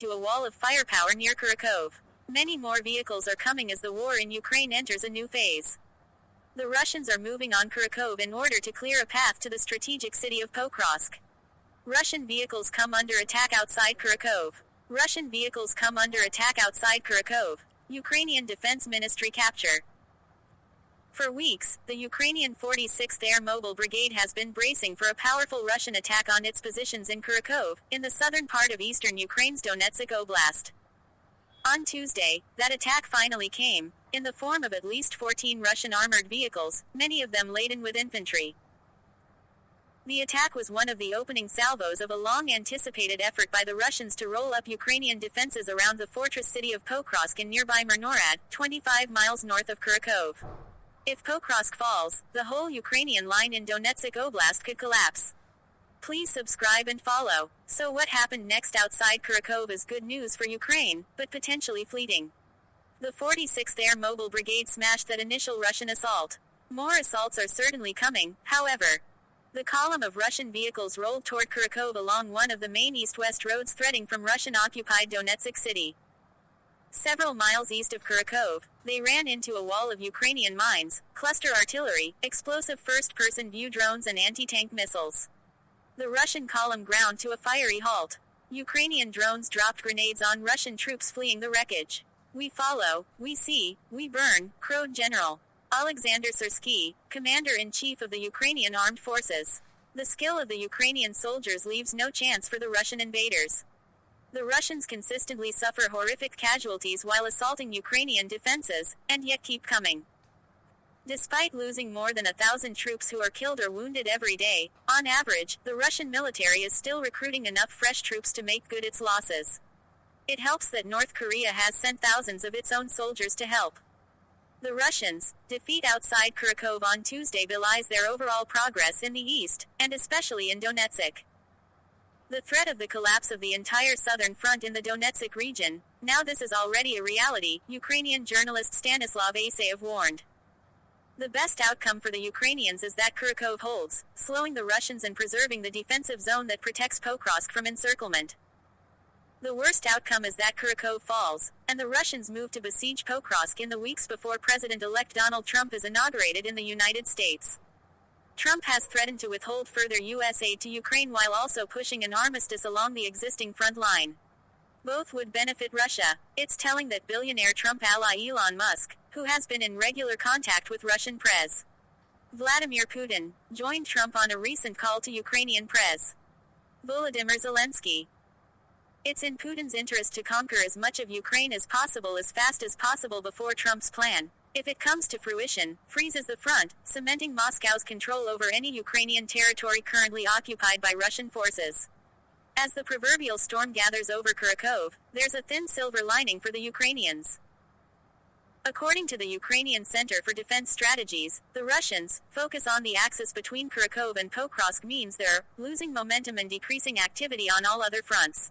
to a wall of firepower near Kurakhove. Many more vehicles are coming as the war in Ukraine enters a new phase. The Russians are moving on Kurakhove in order to clear a path to the strategic city of Pokrovsk. Russian vehicles come under attack outside Kurakhove. Russian vehicles come under attack outside Kurakhove. Ukrainian Defense Ministry capture. For weeks, the Ukrainian 46th Air Mobile Brigade has been bracing for a powerful Russian attack on its positions in Kurakhove, in the southern part of eastern Ukraine's Donetsk Oblast. On Tuesday, that attack finally came, in the form of at least 14 Russian armored vehicles, many of them laden with infantry. The attack was one of the opening salvoes of a long-anticipated effort by the Russians to roll up Ukrainian defenses around the fortress city of Pokrovsk in nearby Myrnohrad, 25 miles north of Kurakhove. If Pokrovsk falls, the whole Ukrainian line in Donetsk Oblast could collapse. Please subscribe and follow. So what happened next outside Kurakhove is good news for Ukraine, but potentially fleeting. The 46th Air Mobile Brigade smashed that initial Russian assault. More assaults are certainly coming, however. The column of Russian vehicles rolled toward Kurakhove along one of the main east-west roads threading from Russian-occupied Donetsk city. Several miles east of Kurakhove, they ran into a wall of Ukrainian mines, cluster artillery, explosive first-person view drones and anti-tank missiles. The Russian column ground to a fiery halt. Ukrainian drones dropped grenades on Russian troops fleeing the wreckage. "We follow, we see, we burn," crowed General Alexander Syrsky, commander-in-chief of the Ukrainian armed forces. The skill of the Ukrainian soldiers leaves no chance for the Russian invaders. The Russians consistently suffer horrific casualties while assaulting Ukrainian defenses, and yet keep coming. Despite losing more than 1,000 troops who are killed or wounded every day, on average, the Russian military is still recruiting enough fresh troops to make good its losses. It helps that North Korea has sent thousands of its own soldiers to help. The Russians' defeat outside Kurakhove on Tuesday belies their overall progress in the east, and especially in Donetsk. The threat of the collapse of the entire southern front in the Donetsk region, now this is already a reality, Ukrainian journalist Stanislav Asayev warned. The best outcome for the Ukrainians is that Kurakhove holds, slowing the Russians and preserving the defensive zone that protects Pokrovsk from encirclement. The worst outcome is that Kurakhove falls, and the Russians move to besiege Pokrovsk in the weeks before President-elect Donald Trump is inaugurated in the United States. Trump has threatened to withhold further U.S. aid to Ukraine while also pushing an armistice along the existing front line. Both would benefit Russia. It's telling that billionaire Trump ally Elon Musk, who has been in regular contact with Russian Pres. Vladimir Putin, joined Trump on a recent call to Ukrainian Pres. Volodymyr Zelensky. It's in Putin's interest to conquer as much of Ukraine as possible as fast as possible before Trump's plan, if it comes to fruition, freezes the front, cementing Moscow's control over any Ukrainian territory currently occupied by Russian forces. As the proverbial storm gathers over Kurakhove, there's a thin silver lining for the Ukrainians. According to the Ukrainian Center for Defense Strategies, the Russians' focus on the axis between Kurakhove and Pokrovsk means they're losing momentum and decreasing activity on all other fronts.